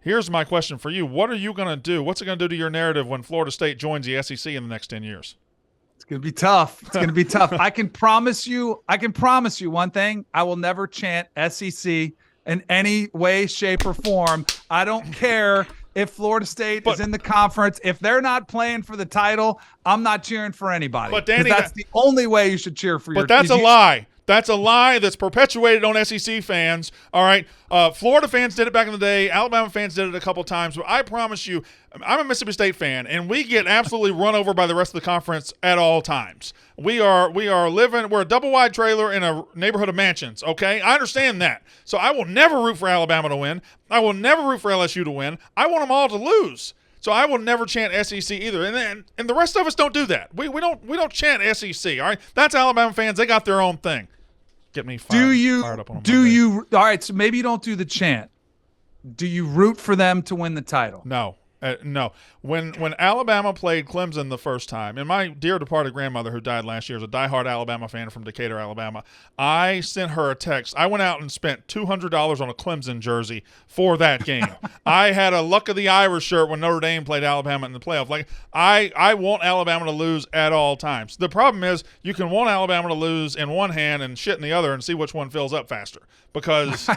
Here's my question for you. What are you going to do? What's it going to do to your narrative when Florida State joins the SEC in the next 10 years? It's going to be tough. It's going to be tough. I can promise you one thing. I will never chant SEC in any way, shape, or form. I don't care if Florida State is in the conference. If they're not playing for the title, I'm not cheering for anybody. But Danny, that's the only way you should cheer for your team. But that's a lie. That's a lie that's perpetuated on SEC fans. All right. Florida fans did it back in the day. Alabama fans did it a couple times. But I promise you, I'm a Mississippi State fan, and we get absolutely run over by the rest of the conference at all times. We're a double-wide trailer in a neighborhood of mansions, okay? I understand that. So I will never root for Alabama to win. I will never root for LSU to win. I want them all to lose. So I will never chant SEC either, and the rest of us don't do that. We don't chant SEC. All right, that's Alabama fans. They got their own thing. Get me fired up on them. All right, so maybe you don't do the chant. Do you root for them to win the title? No. No. When Alabama played Clemson the first time, and my dear departed grandmother who died last year is a diehard Alabama fan from Decatur, Alabama, I sent her a text. I went out and spent $200 on a Clemson jersey for that game. I had a Luck of the Irish shirt when Notre Dame played Alabama in the playoff. Like I want Alabama to lose at all times. The problem is you can want Alabama to lose in one hand and shit in the other and see which one fills up faster. Because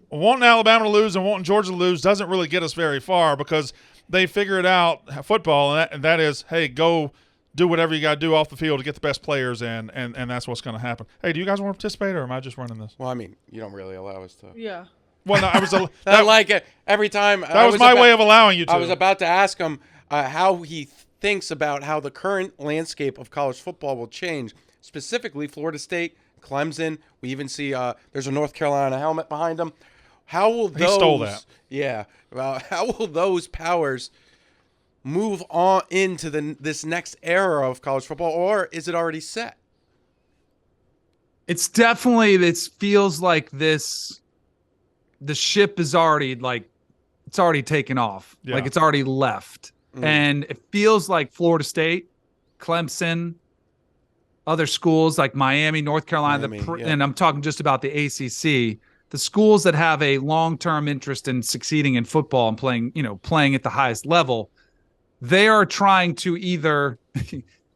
wanting Alabama to lose and wanting Georgia to lose doesn't really get us very far because they figure it out, football, and that is, hey, go do whatever you got to do off the field to get the best players in, and that's what's going to happen. Hey, do you guys want to participate, or am I just running this? Well, I mean, you don't really allow us to. Yeah. Well, no, I was I like it every time. That was my way of allowing you to. I was about to ask him how he thinks about how the current landscape of college football will change, specifically Florida State, Clemson. We even see there's a North Carolina helmet behind him. How will those? He stole that. Yeah. Well, how will those powers move on into this next era of college football, or is it already set? It's definitely. This feels like this. The ship is already it's already taken off. Yeah. Like it's already left, and it feels like Florida State, Clemson, other schools like Miami, North Carolina, and I'm talking just about the ACC. The schools that have a long-term interest in succeeding in football and playing at the highest level, they are trying to either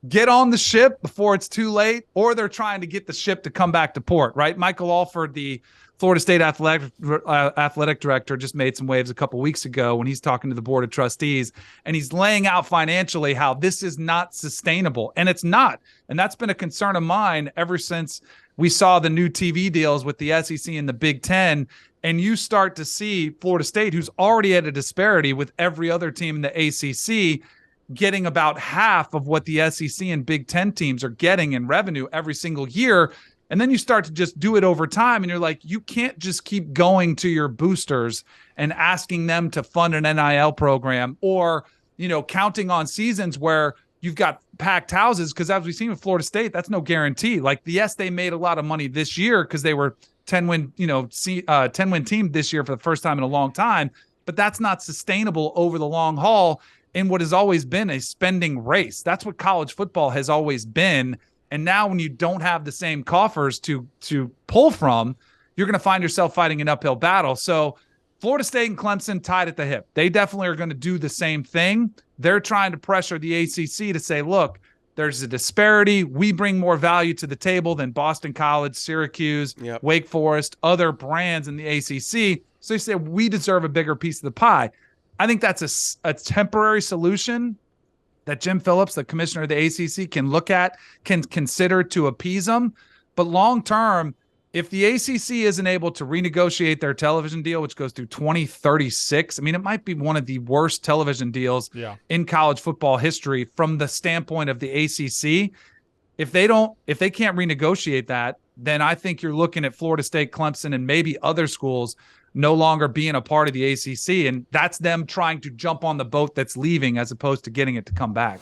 get on the ship before it's too late, or they're trying to get the ship to come back to port, right? Michael Alford, the Florida State athletic director, just made some waves a couple weeks ago when he's talking to the board of trustees, and he's laying out financially how this is not sustainable, and it's not. And that's been a concern of mine ever since we saw the new TV deals with the SEC and the Big Ten, and you start to see Florida State, who's already at a disparity with every other team in the ACC, getting about half of what the SEC and Big Ten teams are getting in revenue every single year. And then you start to just do it over time, and you're like, you can't just keep going to your boosters and asking them to fund an NIL program or, counting on seasons where you've got packed houses, because as we've seen with Florida State, that's no guarantee. Like, yes, they made a lot of money this year because they were 10-win team this year for the first time in a long time, but that's not sustainable over the long haul in what has always been a spending race. That's what college football has always been. And now when you don't have the same coffers to pull from, you're going to find yourself fighting an uphill battle. So Florida State and Clemson tied at the hip. They definitely are going to do the same thing. They're trying to pressure the ACC to say, look, there's a disparity. We bring more value to the table than Boston College, Syracuse, Wake Forest, other brands in the ACC. So they say we deserve a bigger piece of the pie. I think that's a temporary solution that Jim Phillips, the commissioner of the ACC, can look at, can consider to appease them. But long term, if the ACC isn't able to renegotiate their television deal, which goes through 2036, I mean, it might be one of the worst television deals in college football history from the standpoint of the ACC. If they can't renegotiate that, then I think you're looking at Florida State, Clemson, and maybe other schools no longer being a part of the ACC, and that's them trying to jump on the boat that's leaving as opposed to getting it to come back.